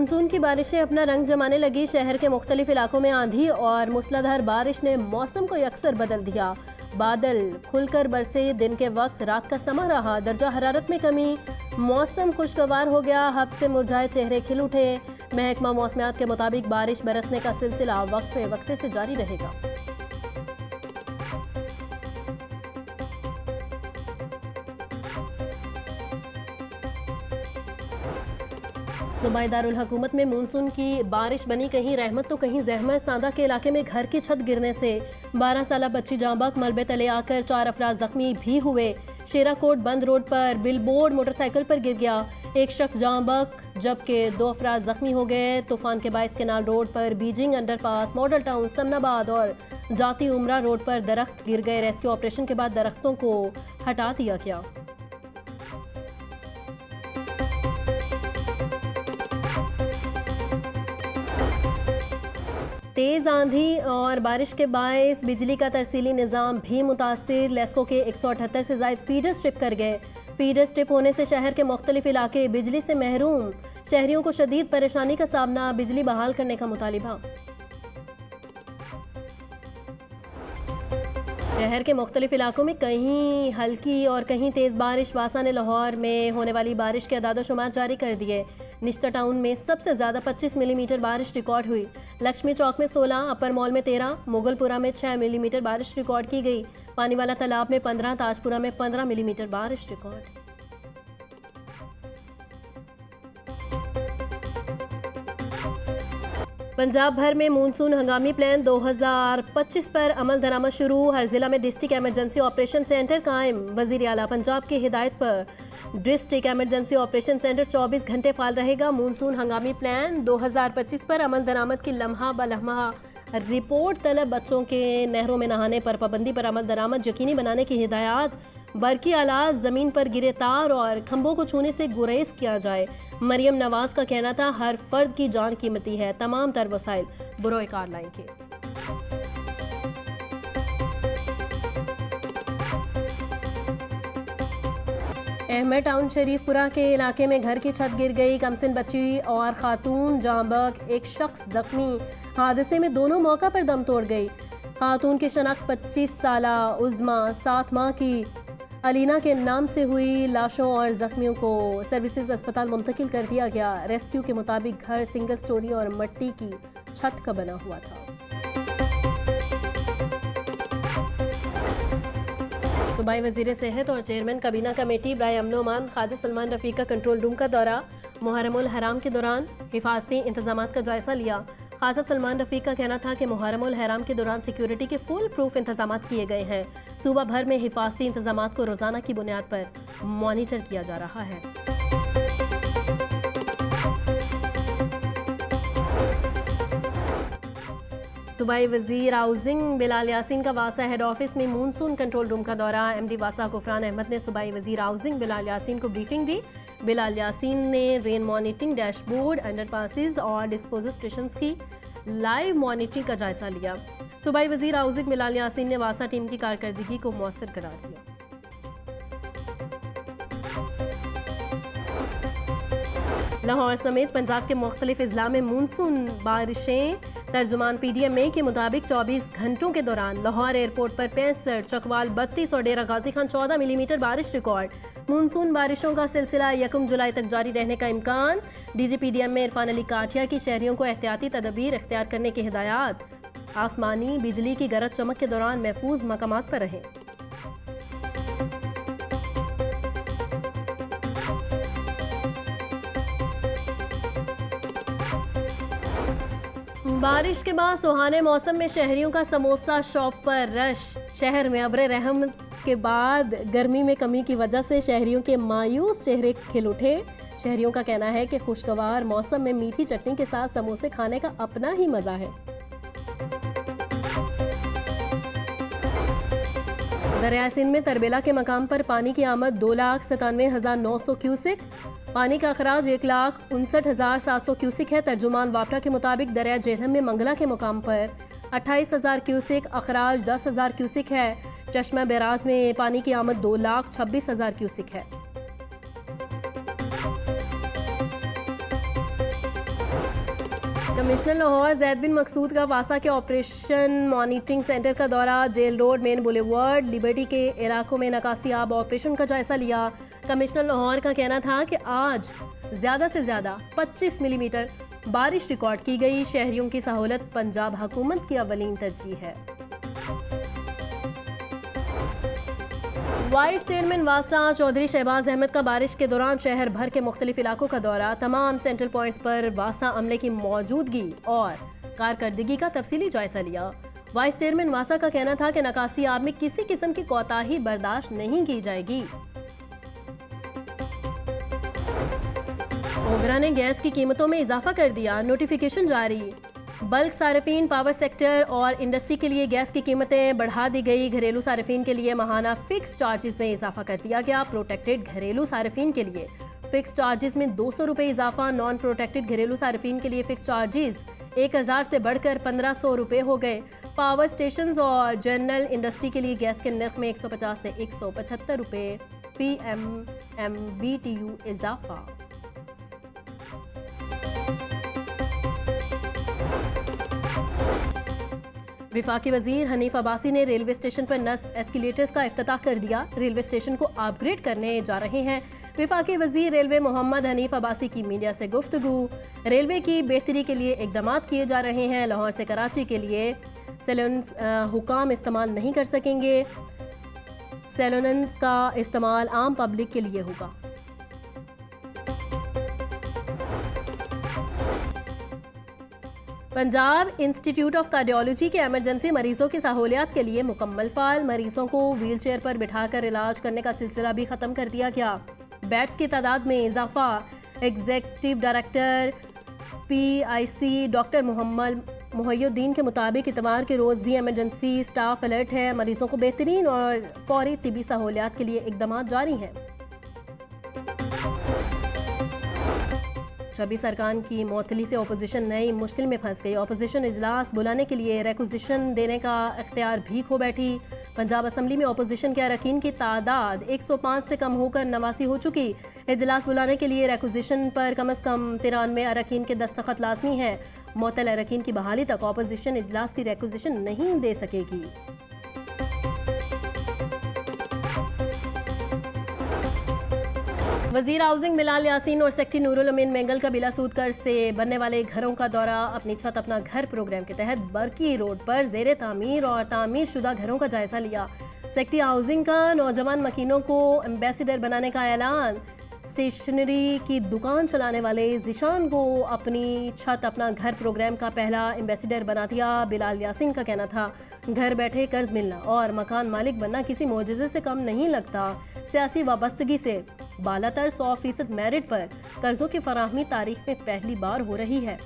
Monsoon की बारिशें अपना रंग जमाने लगी। शहर के मुख्तलिफ इलाकों में आंधी और मूसलाधार बारिश ने मौसम को यकसर बदल दिया। बादल खुलकर बरसे, दिन के वक्त रात का समा रहा, दर्जा हरारत में कमी, मौसम खुशगवार हो गया, हब से मुरझाए चेहरे खिल उठे। महकमा मौसमियात के मुताबिक बारिश बरसने का सिलसिला वक्फे वक्फे से जारी रहेगा। सूबाई दारुल हुकूमत में मानसून की बारिश बनी कहीं रहमत तो कहीं जहमत। सांदा के इलाके में घर की छत गिरने से 12 साला बच्ची जाँ बहक, मलबे तले आकर 4 अफराद जख्मी भी हुए। शेराकोट बंद रोड पर बिलबोर्ड मोटरसाइकिल पर गिर गया, एक शख्स जाँ बहक जबकि 2 अफराद जख्मी हो गए। तूफान के बायस केनाल रोड पर Beijing underpass, model town, Samanabad और जाती उमरा रोड पर दरख्त गिर गए। रेस्क्यू ऑपरेशन के बाद दरख्तों को हटा दिया गया। तेज़ आंधी और बारिश के बायस बिजली का तरसीली निज़ाम भी मुतासिर। लेस्को के 178 से ज़ायद फीडर स्ट्रिप कर गए। फीडर स्ट्रिप होने से शहर के मुख्तलिफ इलाके बिजली से महरूम। शहरियों को शदीद परेशानी का सामना, बिजली बहाल करने का मुतालिबा। शहर के मुख्तलिफ इलाकों में कहीं हल्की और कहीं तेज़ बारिश। वासा ने लाहौर में होने वाली बारिश के अदाद-ओ-शुमार जारी कर दिए। निश्ता टाउन में सबसे ज़्यादा 25 मिलीमीटर बारिश रिकॉर्ड हुई। लक्ष्मी चौक में 16, अपर मॉल में 13, मुगलपुरा में 6 मिलीमीटर बारिश रिकॉर्ड की गई। पानीवाला तालाब में 15, ताजपुरा में 15 मिलीमीटर बारिश रिकॉर्ड। पंजाब भर में मानसून हंगामी प्लान 2025 पर अमल दरामद शुरू। हर जिला में डिस्ट्रिक्ट एमरजेंसी ऑपरेशन सेंटर कायम। वज़ीर आला पंजाब की हिदायत पर डिस्ट्रिक्ट एमरजेंसी ऑपरेशन सेंटर 24 घंटे फाल रहेगा। मानसून हंगामी प्लान 2025 पर अमल दरामद की लम्हा ब लम्हा रिपोर्ट तलब। बच्चों के नहरों में नहाने पर पाबंदी पर अमल दरामद यकीनी बनाने की हिदायत। बरकी आलात, ज़मीन पर गिरे तार और खंभों को छूने से गुरेज किया जाए। मरियम नवाज का कहना था हर फर्द की जान कीमती है, तमाम तर वसाइल बुरोए कार लाएंगे। अहमद टाउन शरीफपुरा के इलाके में घर की छत गिर गई। कमसिन बच्ची और खातून जाँ बहक, एक शख्स जख्मी। हादसे में दोनों मौका पर दम तोड़ गई। खातून की शनाख्त 25 साला उज़मा 7 माह की अलीना के नाम से हुई। लाशों और जख्मियों को सर्विसेज अस्पताल मुंतकिल कर दिया गया। रेस्क्यू के मुताबिक घर सिंगल स्टोरी और मिट्टी की छत का बना हुआ था। सूबाई वज़ीर सेहत और चेयरमैन काबीना कमेटी बराए अमन अमान ख्वाजा सलमान रफ़ीक का कंट्रोल रूम का दौरा। मुहर्रमुल हराम के दौरान हिफाजती इंतजामात का जायजा लिया। ख्वाजा सलमान रफ़ीक का कहना था कि मुहर्रमुल हराम के दौरान सिक्योरिटी के फुल प्रूफ इंतजामात किए गए हैं। सूबा भर में हिफाजती इंतजामात को रोज़ाना की बुनियाद पर मॉनिटर किया जा रहा है। सूबाई वज़ीर हाउसिंग बिलाल यासीन का वासा हेड ऑफिस में मानसून कंट्रोल रूम का दौरा। MD वासा गुफरान अहमद ने सूबाई वज़ीर हाउसिंग बिलाल यासीन को ब्रीफिंग दी। बिलाल यासीन ने रेन मॉनिटरिंग डैशबोर्ड, अंडरपासेस और डिस्पोजल स्टेशंस की लाइव मॉनिटरिंग का जायजा लिया। सूबाई वज़ीर हाउसिंग बिलाल यासीन ने वासा टीम की कारकर्दगी को मौसर करार दिया। लाहौर समेत पंजाब के मुख्तलिफ अजला में मानसून बारिशें। तर्जुमान PDMA के मुताबिक 24 घंटों के दौरान लाहौर एयरपोर्ट पर 65, चकवाल 32 और डेरा गाजी खान 14 मिलीमीटर बारिश रिकॉर्ड। मानसून बारिशों का सिलसिला 1 जुलाई तक जारी रहने का इम्कान। DG PDMA इरफान अली काठिया की शहरियों को एहतियाती तदबीर इख्तियार करने की हिदायत। आसमानी बिजली की गरज चमक के दौरान महफूज मकामात पर रहें। बारिश के बाद सुहाने मौसम में शहरियों का समोसा शॉप पर रश। शहर में अब्र रहम के बाद गर्मी में कमी की वजह से शहरियों के मायूस चेहरे खिल उठे। शहरियों का कहना है कि खुशगवार मौसम में मीठी चटनी के साथ समोसे खाने का अपना ही मजा है। दरिया सिंध में तरबेला के मकाम पर पानी की आमद 2,97,900 क्यूसिक। पानी का अखराज 1,59,700 क्यूसिक है। तर्जुमान वापरा के मुताबिक दरिया जेहलम में मंगला के मुकाम पर 28,000 क्यूसिक, अखराज 10,000 क्यूसिक है। चश्मा बैराज में पानी की आमद 2,26,000 क्यूसिक है। कमिश्नर लाहौर जैद बिन मकसूद का वासा के ऑपरेशन मॉनिटरिंग सेंटर का दौरा, jail road, main boulevard, liberty के इलाकों में नकासियाब ऑपरेशन का जायजा लिया। कमिश्नर लाहौर का कहना था कि आज ज़्यादा से ज़्यादा 25 मिलीमीटर बारिश रिकॉर्ड की गई। शहरियों की सहूलत पंजाब हुकूमत की अवलीन तरजीह है। वाइस चेयरमैन वासा चौधरी शहबाज अहमद का बारिश के दौरान शहर भर के मुख्तलिफ इलाकों का दौरा, तमाम सेंट्रल पॉइंट्स पर वासा अमले की मौजूदगी और कारकर्दगी का तफसीली जायजा लिया। वाइस चेयरमैन वासा का कहना था कि नकासी आब में किसी किस्म की कोताही बर्दाश्त नहीं की जाएगी। ओबरा ने गैस की कीमतों में इजाफा कर दिया, नोटिफिकेशन जारी। बल्क सार्फिन, पावर सेक्टर और इंडस्ट्री के लिए गैस की कीमतें बढ़ा दी गई। घरेलू सार्फिन के लिए माहाना फिक्स चार्जेस में इजाफा कर दिया गया। प्रोटेक्टेड घरेलू सार्फिन के लिए फिक्स चार्जेस में 200 रुपये इजाफा। नॉन प्रोटेक्टेड घरेलू सार्फिन के लिए फिक्स चार्जेस 1000 से बढ़कर 1500 रुपये हो गए। पावर स्टेशंस और जनरल इंडस्ट्री के लिए गैस के नर्ख में 150 से 175 रुपये PMMBTU इजाफा। विफाकी वजीर हनीफ अब्बासी ने रेलवे स्टेशन पर नस्ब एस्केलेटर्स का इफ्तिताह कर दिया। रेलवे स्टेशन को अपग्रेड करने जा रहे हैं। विफाकी वजीर रेलवे मोहम्मद हनीफ अब्बासी की मीडिया से गुफ्तगू। रेलवे की बेहतरी के लिए इकदाम किए जा रहे हैं। लाहौर से कराची के लिए सैलून्स हुकाम इस्तेमाल नहीं कर सकेंगे। सैलून्स का इस्तेमाल आम पब्लिक के लिए होगा। पंजाब इंस्टीट्यूट ऑफ कार्डियोलॉजी के एमरजेंसी मरीजों की सहूलियत के लिए मुकम्मल फाल। मरीजों को व्हील चेयर पर बिठाकर इलाज करने का सिलसिला भी ख़त्म कर दिया गया। बेड्स की तादाद में इजाफा। Executive director PIC doctor Mohammad Mohiuddin के मुताबिक इतवार के रोज़ भी एमरजेंसी स्टाफ अलर्ट है। मरीजों को बेहतरीन और फौरी तिबी सहूलियत के लिए इकदाम जारी हैं। 26 अरकान की मौतली से अपोजिशन नई मुश्किल में फंस गई। अपोजिशन इजलास बुलाने के लिए रेक्विजिशन देने का इख्तियार भी खो बैठी। पंजाब असम्बली में अपोजिशन के अरकान की तादाद 105 से कम होकर 89 हो चुकी। इजलास बुलाने के लिए रेक्विजिशन पर कम से कम 93 अरकान के दस्तखत लाजमी है। मुअत्तल अरकान की बहाली तक अपोजिशन इजलास की रेक्विजिशन नहीं दे सकेगी। वजीर हाउसिंग बिलाल यासीन और सेक्रेटरी नूरुल अमीन मेंगल का बिलासूद कर्ज से बनने वाले घरों का दौरा। अपनी छत अपना घर प्रोग्राम के तहत बरकी रोड पर जेर तामीर और तामीर शुदा घरों का जायजा लिया। सेक्रेटरी हाउसिंग का नौजवान मकीनों को एम्बेसडर बनाने का ऐलान। स्टेशनरी की दुकान चलाने वाले जिशान को अपनी छत अपना घर प्रोग्राम का पहला एम्बेसडर बना दिया। बिलाल यासीन का कहना था, घर बैठे कर्ज मिलना और मकान मालिक बनना किसी मोजज़े से कम नहीं लगता। सियासी वाबस्तगी से बालातर 100% मेरिट पर कर्जों की फराहमी तारीख में पहली बार हो रही है।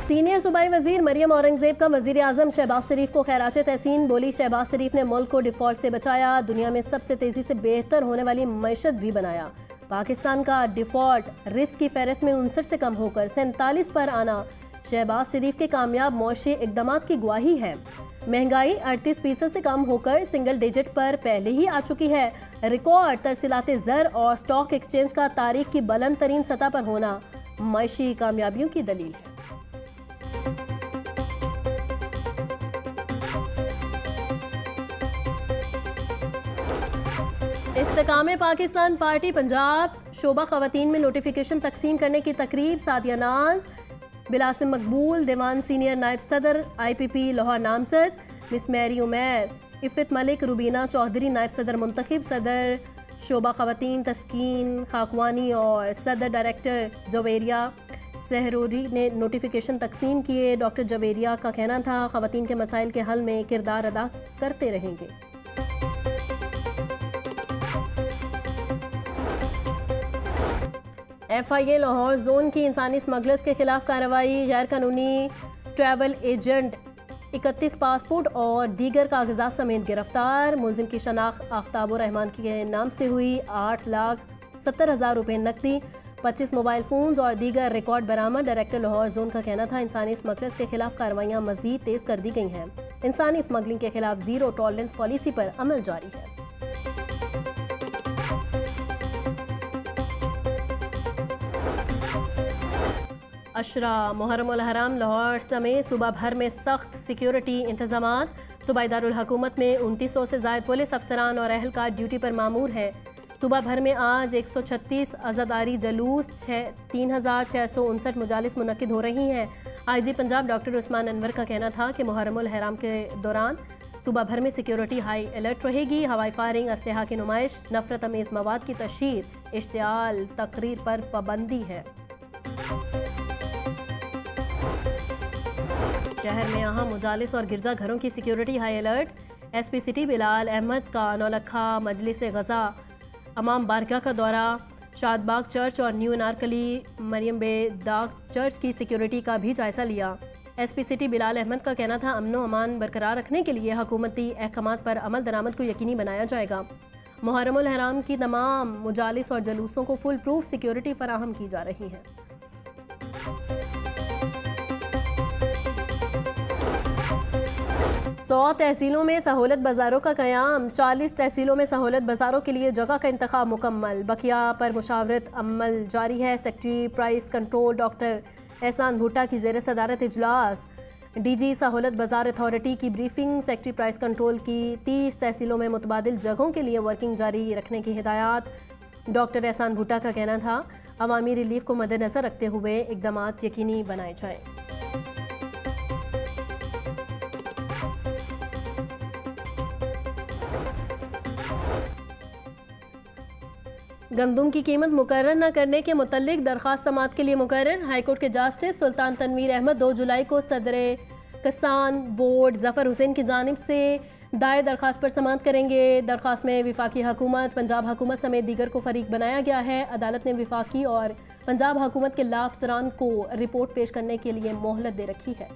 सीनियर सूबाई वजीर मरियम औरंगजेब का वजीर आजम शहबाज शरीफ को खैरात तहसीन। बोली, शहबाज शरीफ ने मुल्क को डिफॉल्ट से बचाया, दुनिया में सबसे तेजी से बेहतर होने वाली मईशत भी बनाया। पाकिस्तान का डिफॉल्ट रिस्क की फहरिस्त में 59 से कम होकर 47 पर आना शहबाज शरीफ के कामयाब मौशी इकदाम की गवाही है। महंगाई 38% से कम होकर सिंगल डिजिट पर पहले ही आ चुकी है। रिकॉर्ड तरसीलात ज़र और स्टॉक एक्सचेंज का तारीख की बुलंद तरीन सतह पर होना मईशी कामयाबियों की दलील है। इस्तेकाम पाकिस्तान पार्टी पंजाब शोबा खवातीन में नोटिफिकेशन तकसीम करने की तकरीब। सादिया नाज, बिलासिम मकबूल, दीवान सीनियर नायब सदर IPP लाहौर नामजद। मिस मैरी उमैर, इफ़त मलिक, रुबीना चौधरी नायब सदर मुंतखब। सदर शोबा खवातीन तस्कीन खाकवानी और सदर डायरेक्टर जवेरिया सहरोरी ने नोटिफिकेशन तकसीम किए। डॉक्टर जवेरिया का कहना था, खवातीन के मसाइल के हल में किरदार अदा करते रहेंगे। FIA लाहौर जोन की इंसानी स्मगलर्स के खिलाफ कार्रवाई। गैर कानूनी ट्रैवल एजेंट 31 पासपोर्ट और दीगर कागजात समेत गिरफ्तार। मुलजिम की शनाख्त आफ्ताब रहमान के नाम से हुई। 8,70,000 रुपये नकदी, 25 मोबाइल फ़ोन्स और दीगर रिकॉर्ड बरामद। डायरेक्टर लाहौर जोन का कहना था, इंसानी स्मगलर्स के खिलाफ कार्रवाइयाँ मज़ीद तेज़ कर दी गई हैं। इंसानी स्मगलिंग के खिलाफ जीरो टॉलरेंस पॉलिसी पर अमल जारी है। अशरा मुहर्रम उल हराम लाहौर समेत सूबा भर में सख्त सिक्योरिटी इंतजामात। सूबाई दारुल हुकूमत में 2900 से ज़ायद पुलिस अफसरान और अहलकार ड्यूटी पर मामूर है। सूबा भर में आज 136 आज़ादारी जलूस 3659 मुजालिस मुनक्किद हो रही हैं। IG पंजाब डॉक्टर उस्मान अनवर का कहना था कि मुहर्रम उल हराम के दौरान सूबा भर में सिक्योरिटी हाई अलर्ट रहेगी। हवाई फायरिंग, असलहा की नुमाइश, नफरत अमेज़ मवाद की तशहीर, इश्तियाल, तकरीर पर पाबंदी है। शहर में अहम मुजालिस और गिरजा घरों की security high alert. SP city Bilal Ahmed का नौलखा मजलिस गज़ा अमाम बारगाह का दौरा, शादबाग चर्च और न्यू नारकली मरियम बे दाग चर्च की सिक्योरिटी का भी जायजा लिया। SP सिटी बिलाल अहमद का कहना था अमन व अमान बरकरार रखने के लिए हुकूमती अहकामात पर अमल दरामद को यकीनी बनाया जाएगा। मुहर्रम उल हराम की तमाम मुजालिस और जलूसों को फुल प्रूफ सिक्योरिटी फराहम की जा रही है। 100 तहसीलों में सहूलत बाज़ारों का क़याम। 40 तहसीलों में सहूलत बाज़ारों के लिए जगह का इंतखाब मुकम्मल। बकिया पर मुशावरत अमल जारी है। सेक्रेटरी प्राइस कंट्रोल डॉक्टर एहसान भुट्टा की ज़ेर सदारत इजलास। DG सहूलत बाज़ार अथॉरिटी की ब्रीफिंग। सेक्रेटरी प्राइस कंट्रोल की 30 तहसीलों में मुतबादिल जगहों के लिए वर्किंग जारी रखने की हिदायत। डॉक्टर एहसान भुट्टा का कहना था अवामी रिलीफ को मद्देनज़र रखते हुए इक़दामात यकीनी बनाए जाएँ। गंदुम की कीमत मुकर्रर न करने के मुतल्लिक दरख्वास्त समाअत के लिए मुकर्रर। हाईकोर्ट के जस्टिस सुल्तान तनवीर अहमद 2 जुलाई को सदर किसान बोर्ड ज़फ़र हुसैन की जानिब से दायर दरख्वास्त पर समाअत करेंगे। दरख्वास्त में वफाकी हुकूमत, पंजाब हुकूमत समेत दीगर को फरीक बनाया गया है। अदालत ने वफाकी और पंजाब हुकूमत के लाभ अफसरान को रिपोर्ट पेश करने के लिए मोहलत दे रखी है।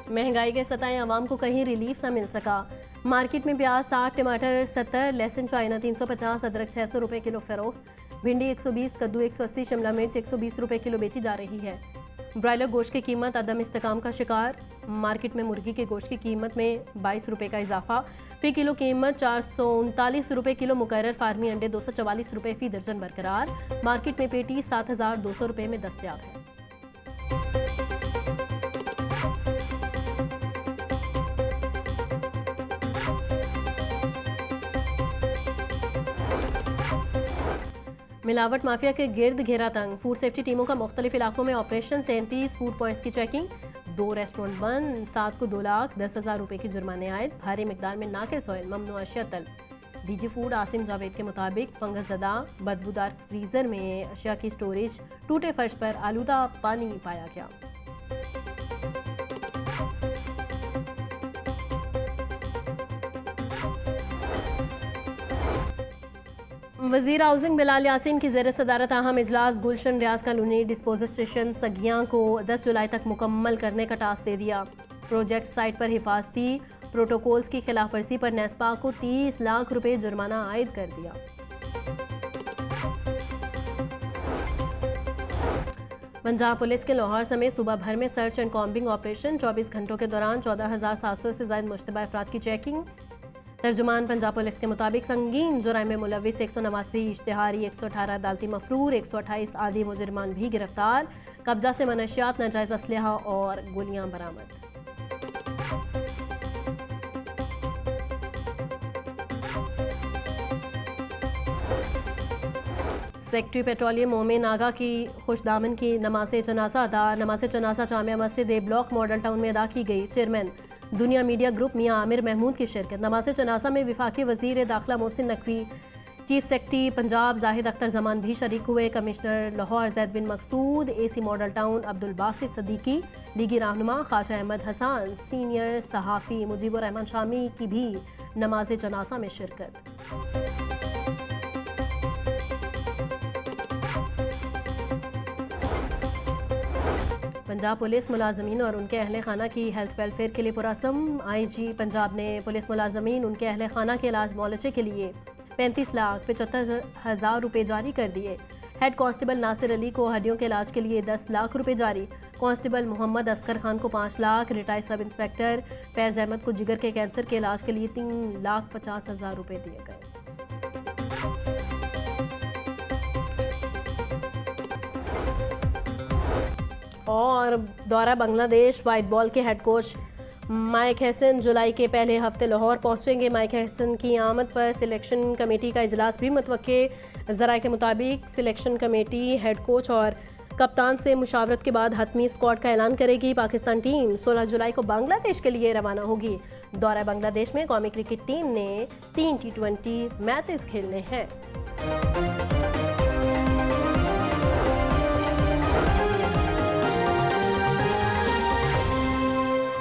महंगाई के सताए अवाम को कहीं रिलीफ न मिल सका। मार्केट में प्याज 60, टमाटर 70, लहसुन चाइना 350, अदरक 600 रुपये किलो फरोख्त, भिंडी 120, कद्दू 180, शिमला मिर्च 120 रुपये किलो बेची जा रही है। ब्रायलर गोश्त की कीमत अदम इस्तेकाम का शिकार। मार्केट में मुर्गी के गोश्त की कीमत में 22 रुपये का इजाफा। फी किलो कीमत 439 रुपये किलो मुकर्रर। फार्मी अंडे 244 रुपये फी दर्जन बरकरार। मार्केट में पेटी 7200 रुपये में दस्तयाब है। मिलावट माफिया के गिर्द घेरा तंग। फूड सेफ्टी टीमों का मुख्तलिफ इलाकों में ऑपरेशन। 37 फूड पॉइंट्स की चेकिंग। 2 रेस्टोरेंट बंद। 7 को 2,10,000 रुपये की जुर्माने आयद। भारी मिकदार में नाकिस ऑयल, ममनू अशिया तलब। DG फूड आसिम जावेद के मुताबिक फंगस ज़दा बदबूदार फ्रीजर में अशिया की स्टोरेज, टूटे फर्श पर आलूदा पानी पाया गया। वज़ीर हाउसिंग बिलाल यासीन की ज़ेर सदारत अहम इजलास। गुलशन रियाज कॉलोनी डिस्पोजल स्टेशन सगियां को 10 जुलाई तक मुकम्मल करने का टास्क दे दिया। प्रोजेक्ट साइट पर हिफाजती प्रोटोकॉल्स की खिलाफ वर्जी पर नेस्पा को 30 लाख रुपए जुर्माना आयद कर दिया। पंजाब पुलिस के लाहौर समेत सूबा भर में सर्च एंड कॉम्बिंग ऑपरेशन। 24 घंटों के दौरान 14,700 से ज़ायद मुश्तबा अफराद की चेकिंग। तर्जुमान पंजाब पुलिस के मुताबिक संगीन जुराइम में मुलविस 189 इश्तिहारी, 118 अदालती मफरूर, 128 आदि मुजरिमान भी गिरफ्तार। कब्जा से मनशियात, नाजायज़ असलहा और गोलियां बरामद। सेक्रेटरी पेट्रोलियम मोमिन आगा की खुशदामन की नमाज़े जनाजा अदा। नमाज़े जनाजा जामिया मस्जिद ए ब्लॉक मॉडल टाउन में अदा की गई। चेयरमैन दुनिया मीडिया ग्रुप मियां आमिर महमूद की शिरकत। नमाज़े जनाजा में वफाकी वज़ीर दाखिला मोहसिन नकवी, चीफ सेक्रेटरी पंजाब जाहिद अख्तर जमान भी शरीक हुए। कमिश्नर लाहौर जैद बिन मकसूद, AC model town Abdul Basit Siddiqui, लीगी रहनुमा ख्वाजा अहमद हसन, सीनियर सहाफ़ी मुजीबुर रहमान शामी की भी नमाज़े जनाजा में शिरकत। पंजाब पुलिस मुलाजमीन और उनके अहल खाना की हेल्थ वेलफेयर के लिए पुरस्म। IG पंजाब ने पुलिस मुलाजमीन उनके अहल खाना के इलाज मुआलजे के लिए 35,75,000 रुपये जारी कर दिए। हेड कांस्टेबल नासिर अली को हड्डियों के इलाज के लिए 10 लाख रुपए जारी। कांस्टेबल मोहम्मद असगर खान को 5 lakh. Retired sub inspector Faiz Ahmed को जिगर के कैंसर के इलाज के लिए 3,50,000 रुपए दिए गए। और दौरा बांग्लादेश, व्हाइट बॉल के हेड कोच माइक हैसन जुलाई के पहले हफ्ते लाहौर पहुंचेंगे। माइक हैसन की आमद पर सिलेक्शन कमेटी का इजलास भी मुतवक्के। ज़राए के मुताबिक सिलेक्शन कमेटी हेड कोच और कप्तान से मुशावरत के बाद हतमी स्क्वाड का ऐलान करेगी। पाकिस्तान टीम 16 जुलाई को बांग्लादेश के लिए रवाना होगी। दौरा बांग्लादेश में कौमी क्रिकेट टीम ने 3 T20 मैचेस खेलने हैं।